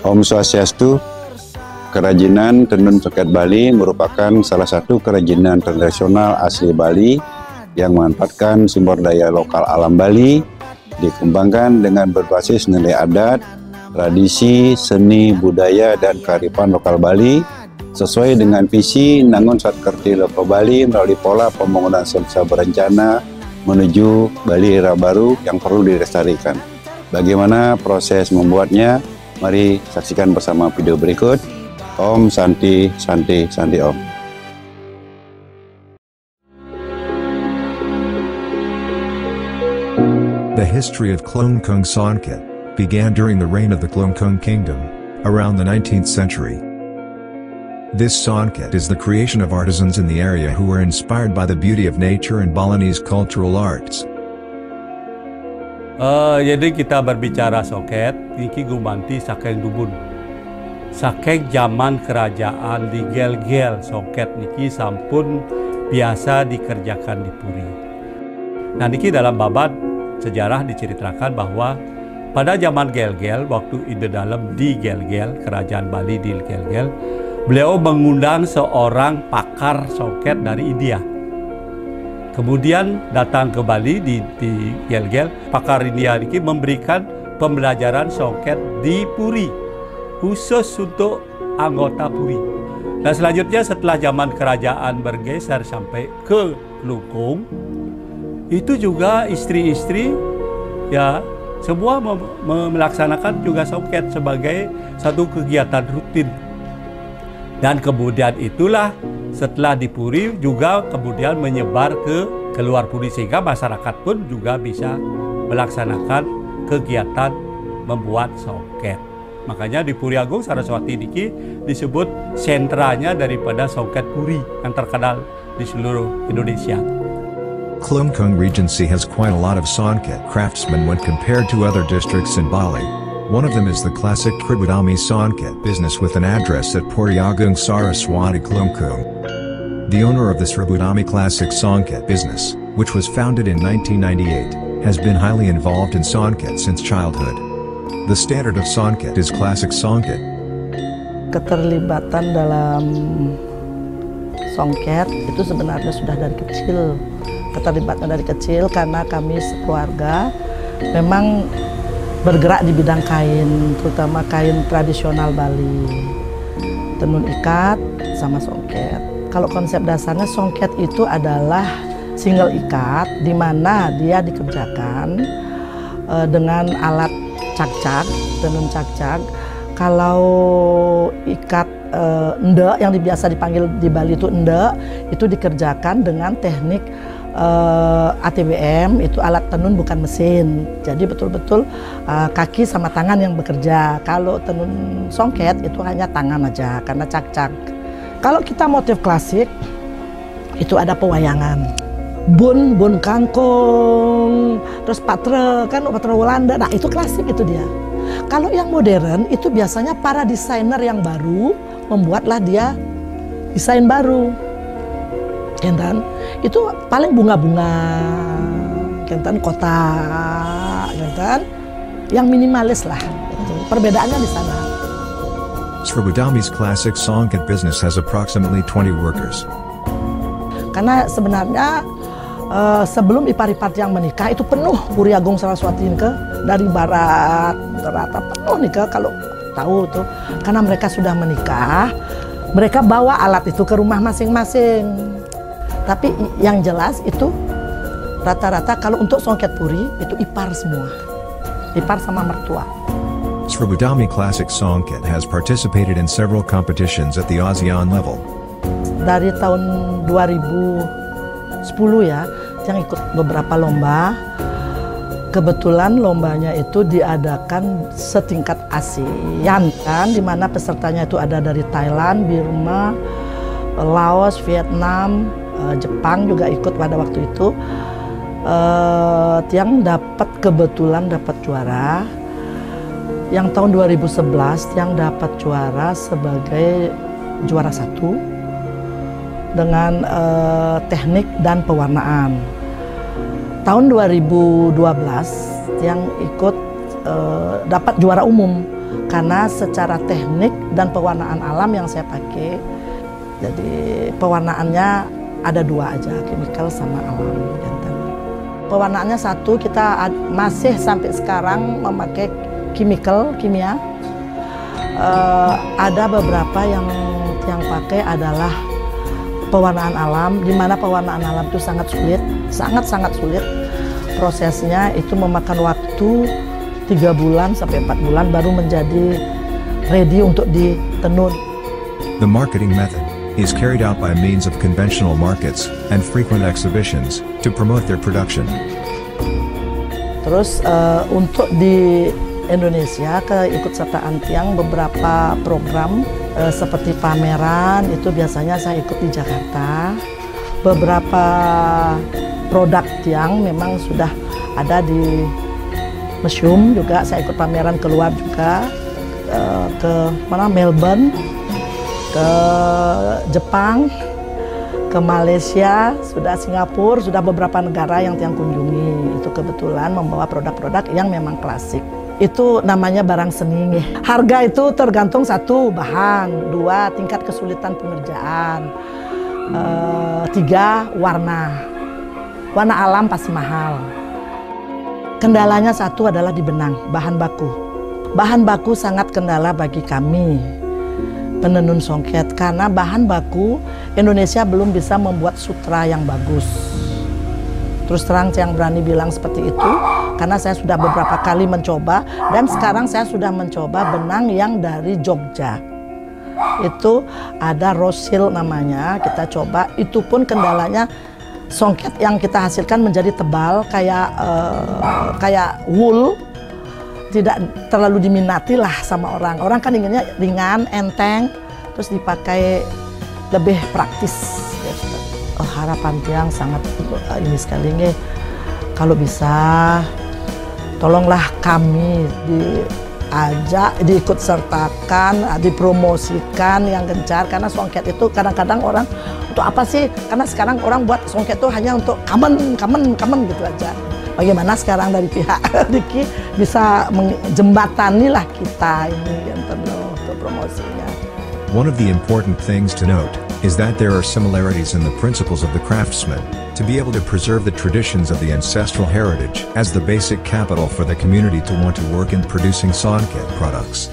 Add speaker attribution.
Speaker 1: Om Swastiastu. Kerajinan tenun songket Bali merupakan salah satu kerajinan tradisional asli Bali yang memanfaatkan sumber daya lokal alam Bali, dikembangkan dengan berbasis nilai adat, tradisi, seni, budaya, dan kearifan lokal Bali, sesuai dengan visi Nangun Satkerti Loko Bali melalui pola pembangunan semesta berencana menuju Bali era baru yang perlu dilestarikan. Bagaimana proses membuatnya? Mari saksikan bersama video berikut. Om Santi Santi Santi Om.
Speaker 2: The history of Klungkung Songket began during the reign of the Klungkung Kingdom, around the 19th century. This Songket is the creation of artisans in the area who were inspired by the beauty of nature and Balinese cultural arts.
Speaker 3: Jadi kita berbicara Songket, niki gumanti saking dubun. Saking zaman kerajaan di Gel-Gel, Songket niki sampun biasa dikerjakan di Puri. Nah niki dalam babat sejarah diceritakan bahwa pada zaman Gel-Gel, waktu Ide Dalem di Gel-Gel, kerajaan Bali di Gel-Gel, beliau mengundang seorang pakar Songket dari India. Kemudian datang ke Bali di Gel-Gel, pakar India niki memberikan pembelajaran Songket di Puri, khusus untuk anggota Puri. Dan selanjutnya setelah zaman kerajaan bergeser sampai ke Klungkung, itu juga istri-istri ya semua melaksanakan juga Songket sebagai satu kegiatan rutin. Dan kemudian itulah setelah di Puri juga kemudian menyebar ke luar Puri, sehingga masyarakat pun juga bisa melaksanakan kegiatan membuat Songket. Makanya di Puri Agung Saraswati niki disebut sentranya daripada Songket Puri yang terkenal di seluruh Indonesia.
Speaker 2: Klungkung Regency has quite a lot of Songket craftsmen when compared to other districts in Bali. One of them is the classic Tributami Songket business with an address at Puri Agung Saraswati Klungkung. The owner of this Tributami classic Songket business, which was founded in 1998, has been highly involved in Songket since childhood. The standard of Songket is classic Songket.
Speaker 4: Keterlibatan dalam Songket itu sebenarnya sudah dari kecil. Keterlibatan dari kecil karena kami sekeluarga memang bergerak di bidang kain, terutama kain tradisional Bali, tenun ikat sama Songket. Kalau konsep dasarnya Songket itu adalah single ikat, di mana dia dikerjakan dengan alat cak-cak, tenun cak-cak. Kalau ikat endek yang biasa dipanggil di Bali itu endek, itu dikerjakan dengan teknik ATBM, itu alat tenun bukan mesin. Jadi betul-betul kaki sama tangan yang bekerja. Kalau tenun Songket itu hanya tangan aja karena cak-cak. Kalau kita motif klasik itu ada pewayangan. Bun kangkung, terus patre Walanda, nah itu klasik itu dia. Kalau yang modern itu biasanya para desainer yang baru membuatlah dia desain baru. Kentan itu paling bunga-bunga, kentan kotak, kentan yang minimalis lah. Perbedaannya di sana.
Speaker 2: Tributami's classic Songket business has approximately 20 workers.
Speaker 4: Karena sebenarnya sebelum ipar-ipar yang menikah itu penuh Puri Agung Saraswati ke dari barat rata penuh nih kalau tahu tuh, karena mereka sudah menikah, mereka bawa alat itu ke rumah masing-masing. Tapi yang jelas itu rata-rata kalau untuk Songket Puri itu ipar semua, ipar sama mertua.
Speaker 2: Tributami Classic Songket has participated in several competitions at the ASEAN level.
Speaker 4: Dari tahun 2010 ya, yang ikut beberapa lomba. Kebetulan lombanya itu diadakan setingkat ASEAN kan, di mana pesertanya itu ada dari Thailand, Burma, Laos, Vietnam, Jepang juga ikut pada waktu itu. Yang kebetulan dapat juara. Yang tahun 2011 yang dapat juara sebagai juara 1 dengan teknik dan pewarnaan. Tahun 2012 yang ikut dapat juara umum karena secara teknik dan pewarnaan alam yang saya pakai, jadi pewarnaannya ada dua aja, chemical sama alam. Pewarnaannya satu, kita masih sampai sekarang memakai kimia. Ada beberapa yang pakai adalah pewarnaan alam, di mana pewarnaan alam itu sangat sulit, sangat sulit. Prosesnya itu memakan waktu 3 bulan sampai 4 bulan baru menjadi ready untuk ditenun.
Speaker 2: The marketing method is carried out by means of conventional markets and frequent exhibitions to promote their production.
Speaker 4: Terus untuk di Indonesia keikutsertaan Tiang beberapa program seperti pameran itu biasanya saya ikut di Jakarta. Beberapa produk Tiang memang sudah ada di museum juga, saya ikut pameran keluar juga ke mana Melbourne, ke Jepang, ke Malaysia, sudah Singapura, sudah beberapa negara yang Tiang kunjungi. Itu kebetulan membawa produk-produk yang memang klasik. Itu namanya barang seni. Harga itu tergantung satu bahan, dua tingkat kesulitan pengerjaan, tiga warna. Warna alam pasti mahal. Kendalanya satu adalah di benang, bahan baku. Bahan baku sangat kendala bagi kami penenun songket, karena bahan baku Indonesia belum bisa membuat sutra yang bagus. Terus terang saya yang berani bilang seperti itu, karena saya sudah beberapa kali mencoba, dan sekarang saya sudah mencoba benang yang dari Jogja. Itu ada Rosil namanya, kita coba, itu pun kendalanya songket yang kita hasilkan menjadi tebal, kayak wool, tidak terlalu diminati lah sama orang. Orang kan inginnya ringan, enteng, terus dipakai lebih praktis. Harapan Tiang sangat ini sekali nih, kalau bisa tolonglah kami diikut sertakan, dipromosikan yang gencar, karena songket itu kadang-kadang orang untuk apa sih? Karena sekarang orang buat songket itu hanya untuk kamen gitu aja. Bagaimana sekarang dari pihak Diki bisa menjembatani lah kita ini yang penuh untuk promosinya.
Speaker 2: One of the important things to note is that there are similarities in the principles of the craftsman to be able to preserve the traditions of the ancestral heritage as the basic capital for the community to want to work in producing songket products.